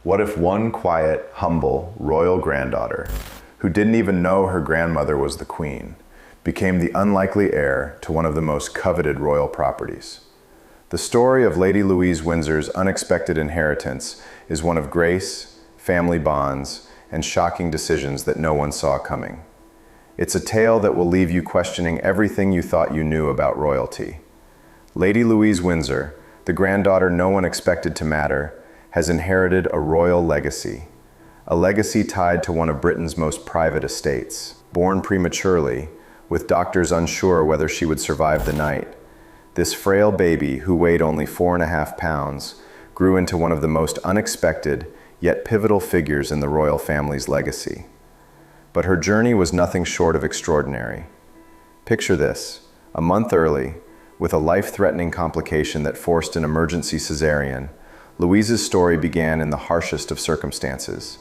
What if one quiet, humble, royal granddaughter, who didn't even know her grandmother was the queen, became the unlikely heir to one of the most coveted royal properties? The story of Lady Louise Windsor's unexpected inheritance is one of grace, family bonds, and shocking decisions that no one saw coming. It's a tale that will leave you questioning everything you thought you knew about royalty. Lady Louise Windsor, the granddaughter no one expected to matter, has inherited a royal legacy. A legacy tied to one of Britain's most private estates. Born prematurely, with doctors unsure whether she would survive the night, this frail baby, who weighed only 4.5 pounds, grew into one of the most unexpected yet pivotal figures in the royal family's legacy. But her journey was nothing short of extraordinary. Picture this: a month early, with a life-threatening complication that forced an emergency cesarean, Louise's story began in the harshest of circumstances.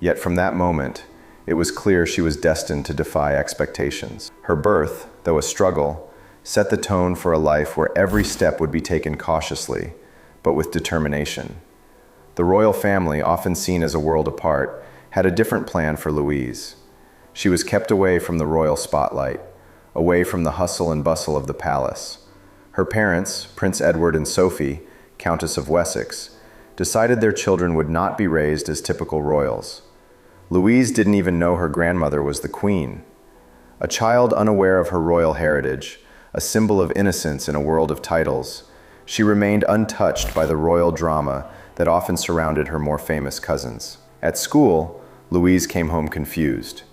Yet from that moment, it was clear she was destined to defy expectations. Her birth, though a struggle, set the tone for a life where every step would be taken cautiously, but with determination. The royal family, often seen as a world apart, had a different plan for Louise. She was kept away from the royal spotlight, away from the hustle and bustle of the palace. Her parents, Prince Edward and Sophie, Countess of Wessex, decided their children would not be raised as typical royals. Louise didn't even know her grandmother was the queen. A child unaware of her royal heritage, a symbol of innocence in a world of titles, she remained untouched by the royal drama that often surrounded her more famous cousins. At school, Louise came home confused.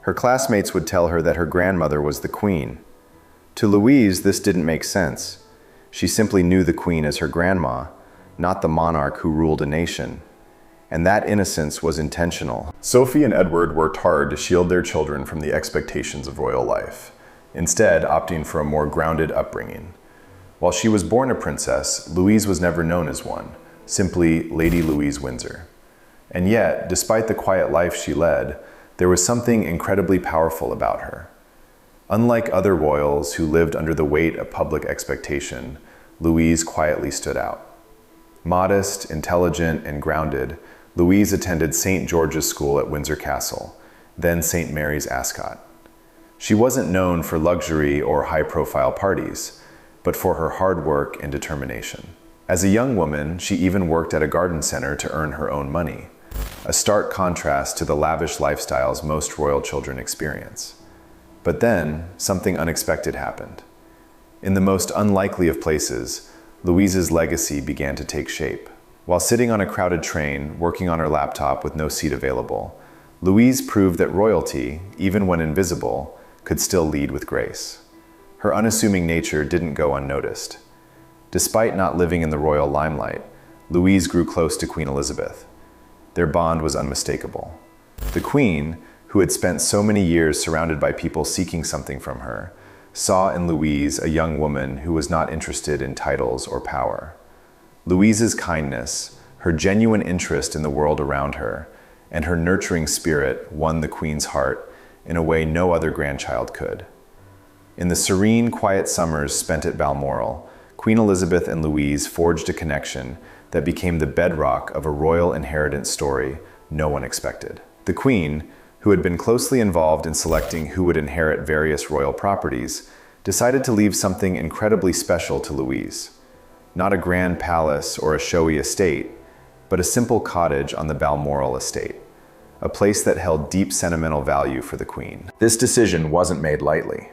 Her classmates would tell her that her grandmother was the queen. To Louise, this didn't make sense. She simply knew the queen as her grandma, not the monarch who ruled a nation. And that innocence was intentional. Sophie and Edward worked hard to shield their children from the expectations of royal life, instead opting for a more grounded upbringing. While she was born a princess, Louise was never known as one, simply Lady Louise Windsor. And yet, despite the quiet life she led, there was something incredibly powerful about her. Unlike other royals who lived under the weight of public expectation, Louise quietly stood out. Modest, intelligent, and grounded, Louise attended St. George's School at Windsor Castle, then St. Mary's Ascot. She wasn't known for luxury or high-profile parties, but for her hard work and determination. As a young woman, she even worked at a garden center to earn her own money, a stark contrast to the lavish lifestyles most royal children experience. But then, something unexpected happened. In the most unlikely of places, Louise's legacy began to take shape. While sitting on a crowded train, working on her laptop with no seat available, Louise proved that royalty, even when invisible, could still lead with grace. Her unassuming nature didn't go unnoticed. Despite not living in the royal limelight, Louise grew close to Queen Elizabeth. Their bond was unmistakable. The Queen, who had spent so many years surrounded by people seeking something from her, saw in Louise a young woman who was not interested in titles or power. Louise's kindness, her genuine interest in the world around her, and her nurturing spirit won the Queen's heart in a way no other grandchild could. In the serene, quiet summers spent at Balmoral, Queen Elizabeth and Louise forged a connection that became the bedrock of a royal inheritance story no one expected. The Queen, who had been closely involved in selecting who would inherit various royal properties, decided to leave something incredibly special to Louise. Not a grand palace or a showy estate, but a simple cottage on the Balmoral estate, a place that held deep sentimental value for the Queen. This decision wasn't made lightly.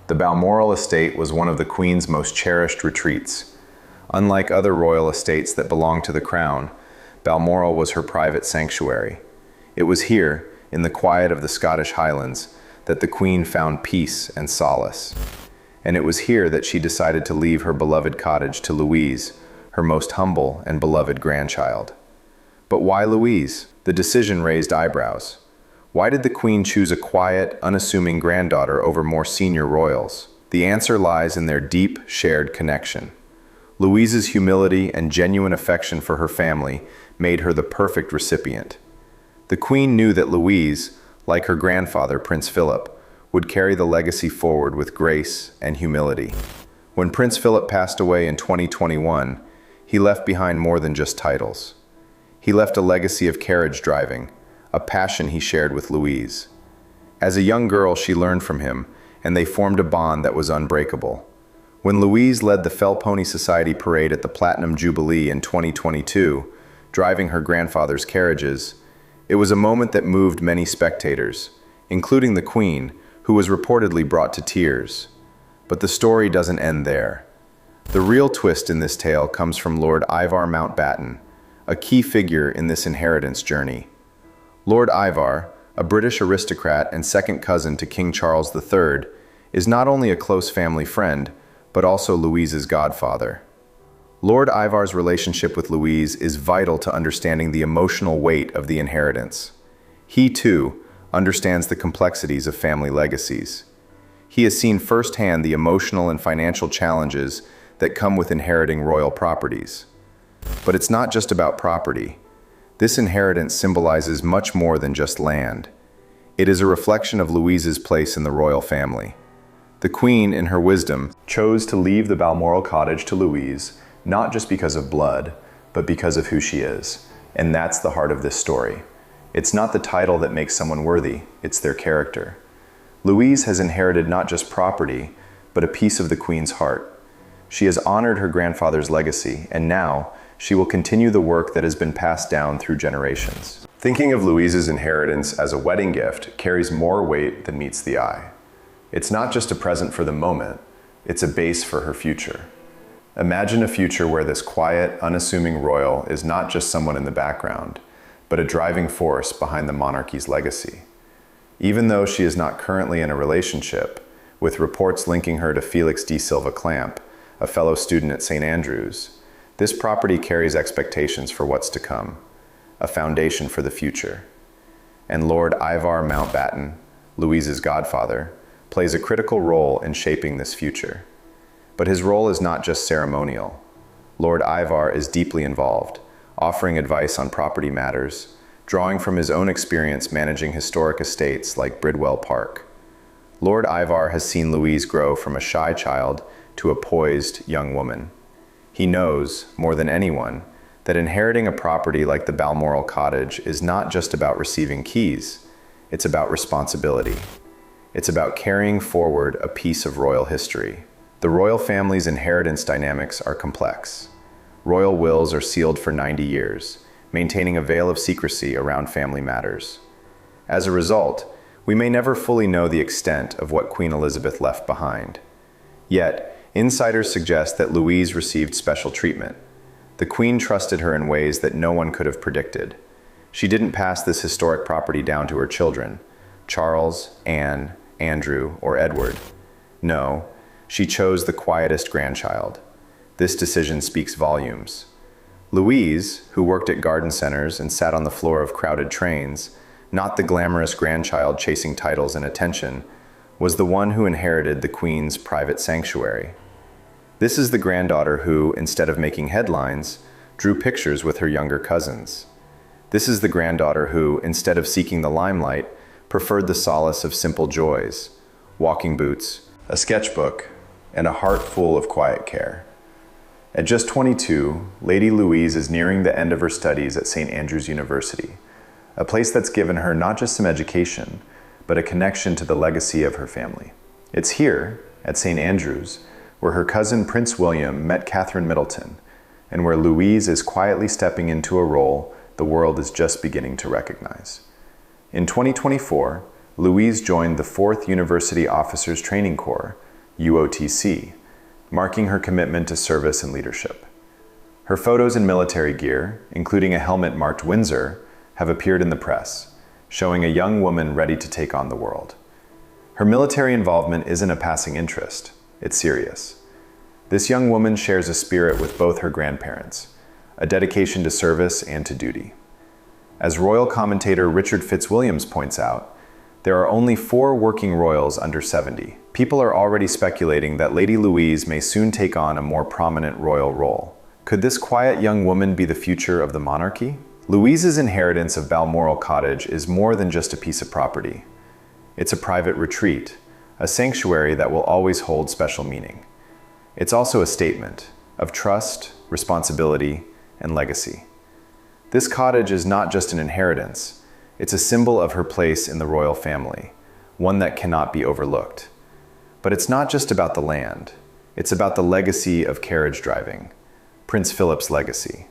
The Balmoral estate was one of the Queen's most cherished retreats. Unlike other royal estates that belonged to the Crown, Balmoral was her private sanctuary. It was here, in the quiet of the Scottish Highlands, that the Queen found peace and solace. And it was here that she decided to leave her beloved cottage to Louise, her most humble and beloved grandchild. But why Louise? The decision raised eyebrows. Why did the Queen choose a quiet, unassuming granddaughter over more senior royals? The answer lies in their deep, shared connection. Louise's humility and genuine affection for her family made her the perfect recipient. The Queen knew that Louise, like her grandfather, Prince Philip, would carry the legacy forward with grace and humility. When Prince Philip passed away in 2021, he left behind more than just titles. He left a legacy of carriage driving, a passion he shared with Louise. As a young girl, she learned from him, and they formed a bond that was unbreakable. When Louise led the Fell Pony Society parade at the Platinum Jubilee in 2022, driving her grandfather's carriages, it was a moment that moved many spectators, including the Queen, who was reportedly brought to tears. But the story doesn't end there. The real twist in this tale comes from Lord Ivar Mountbatten, a key figure in this inheritance journey. Lord Ivar, a British aristocrat and second cousin to King Charles III, is not only a close family friend, but also Louise's godfather. Lord Ivar's relationship with Louise is vital to understanding the emotional weight of the inheritance. He, too, understands the complexities of family legacies. He has seen firsthand the emotional and financial challenges that come with inheriting royal properties. But it's not just about property. This inheritance symbolizes much more than just land. It is a reflection of Louise's place in the royal family. The Queen, in her wisdom, chose to leave the Balmoral cottage to Louise, not just because of blood, but because of who she is. And that's the heart of this story. It's not the title that makes someone worthy, it's their character. Louise has inherited not just property, but a piece of the Queen's heart. She has honored her grandfather's legacy, and now she will continue the work that has been passed down through generations. Thinking of Louise's inheritance as a wedding gift carries more weight than meets the eye. It's not just a present for the moment, it's a base for her future. Imagine a future where this quiet, unassuming royal is not just someone in the background, but a driving force behind the monarchy's legacy. Even though she is not currently in a relationship, with reports linking her to Felix D. Silva Clamp, a fellow student at St. Andrews, this property carries expectations for what's to come, a foundation for the future. And Lord Ivar Mountbatten, Louise's godfather, plays a critical role in shaping this future. But his role is not just ceremonial. Lord Ivar is deeply involved, offering advice on property matters, drawing from his own experience managing historic estates like Bridwell Park. Lord Ivar has seen Louise grow from a shy child to a poised young woman. He knows, more than anyone, that inheriting a property like the Balmoral cottage is not just about receiving keys, it's about responsibility. It's about carrying forward a piece of royal history. The royal family's inheritance dynamics are complex. Royal wills are sealed for 90 years, maintaining a veil of secrecy around family matters. As a result, we may never fully know the extent of what Queen Elizabeth left behind. Yet, insiders suggest that Louise received special treatment. The Queen trusted her in ways that no one could have predicted. She didn't pass this historic property down to her children, Charles, Anne, Andrew, or Edward. No, she chose the quietest grandchild. This decision speaks volumes. Louise, who worked at garden centers and sat on the floor of crowded trains, not the glamorous grandchild chasing titles and attention, was the one who inherited the Queen's private sanctuary. This is the granddaughter who, instead of making headlines, drew pictures with her younger cousins. This is the granddaughter who, instead of seeking the limelight, preferred the solace of simple joys, walking boots, a sketchbook, and a heart full of quiet care. At just 22, Lady Louise is nearing the end of her studies at St. Andrews University, a place that's given her not just some education, but a connection to the legacy of her family. It's here, at St. Andrews, where her cousin Prince William met Catherine Middleton, and where Louise is quietly stepping into a role the world is just beginning to recognize. In 2024, Louise joined the 4th University Officers Training Corps, UOTC, marking her commitment to service and leadership. Her photos in military gear, including a helmet marked Windsor, have appeared in the press, showing a young woman ready to take on the world. Her military involvement isn't a passing interest, it's serious. This young woman shares a spirit with both her grandparents, a dedication to service and to duty. As royal commentator Richard Fitzwilliams points out, there are only 4 working royals under 70. People are already speculating that Lady Louise may soon take on a more prominent royal role. Could this quiet young woman be the future of the monarchy? Louise's inheritance of Balmoral Cottage is more than just a piece of property. It's a private retreat, a sanctuary that will always hold special meaning. It's also a statement of trust, responsibility, and legacy. This cottage is not just an inheritance, it's a symbol of her place in the royal family, one that cannot be overlooked. But it's not just about the land, it's about the legacy of carriage driving, Prince Philip's legacy.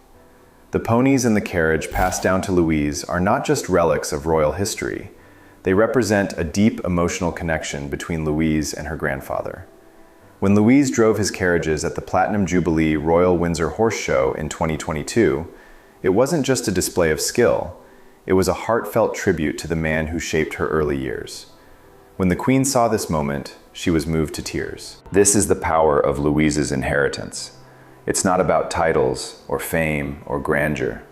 The ponies and the carriage passed down to Louise are not just relics of royal history, they represent a deep emotional connection between Louise and her grandfather. When Louise drove his carriages at the Platinum Jubilee Royal Windsor Horse Show in 2022, it wasn't just a display of skill, it was a heartfelt tribute to the man who shaped her early years. When the Queen saw this moment, she was moved to tears. This is the power of Louise's inheritance. It's not about titles or fame or grandeur.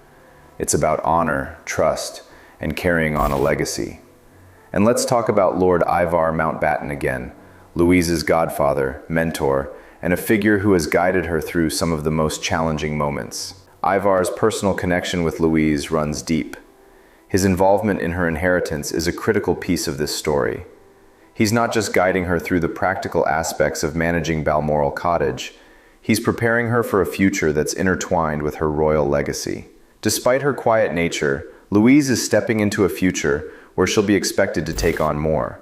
It's about honor, trust, and carrying on a legacy. And let's talk about Lord Ivar Mountbatten again, Louise's godfather, mentor, and a figure who has guided her through some of the most challenging moments. Ivar's personal connection with Louise runs deep. His involvement in her inheritance is a critical piece of this story. He's not just guiding her through the practical aspects of managing Balmoral Cottage, he's preparing her for a future that's intertwined with her royal legacy. Despite her quiet nature, Louise is stepping into a future where she'll be expected to take on more.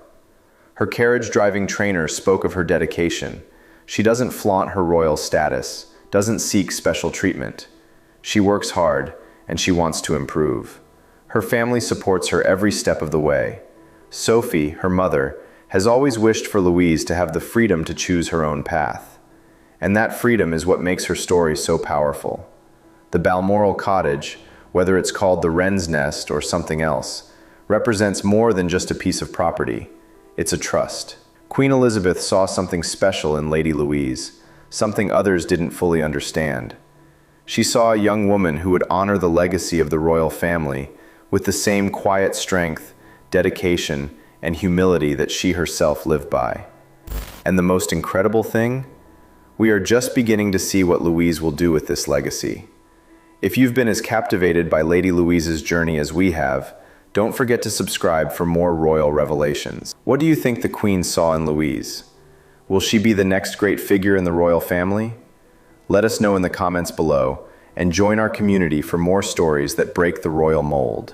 Her carriage-driving trainer spoke of her dedication. She doesn't flaunt her royal status, doesn't seek special treatment. She works hard, and she wants to improve. Her family supports her every step of the way. Sophie, her mother, has always wished for Louise to have the freedom to choose her own path. And that freedom is what makes her story so powerful. The Balmoral Cottage, whether it's called the Wren's Nest or something else, represents more than just a piece of property. It's a trust. Queen Elizabeth saw something special in Lady Louise, something others didn't fully understand. She saw a young woman who would honor the legacy of the royal family with the same quiet strength, dedication, and humility that she herself lived by. And the most incredible thing? We are just beginning to see what Louise will do with this legacy. If you've been as captivated by Lady Louise's journey as we have, don't forget to subscribe for more royal revelations. What do you think the Queen saw in Louise? Will she be the next great figure in the royal family? Let us know in the comments below, and join our community for more stories that break the royal mold.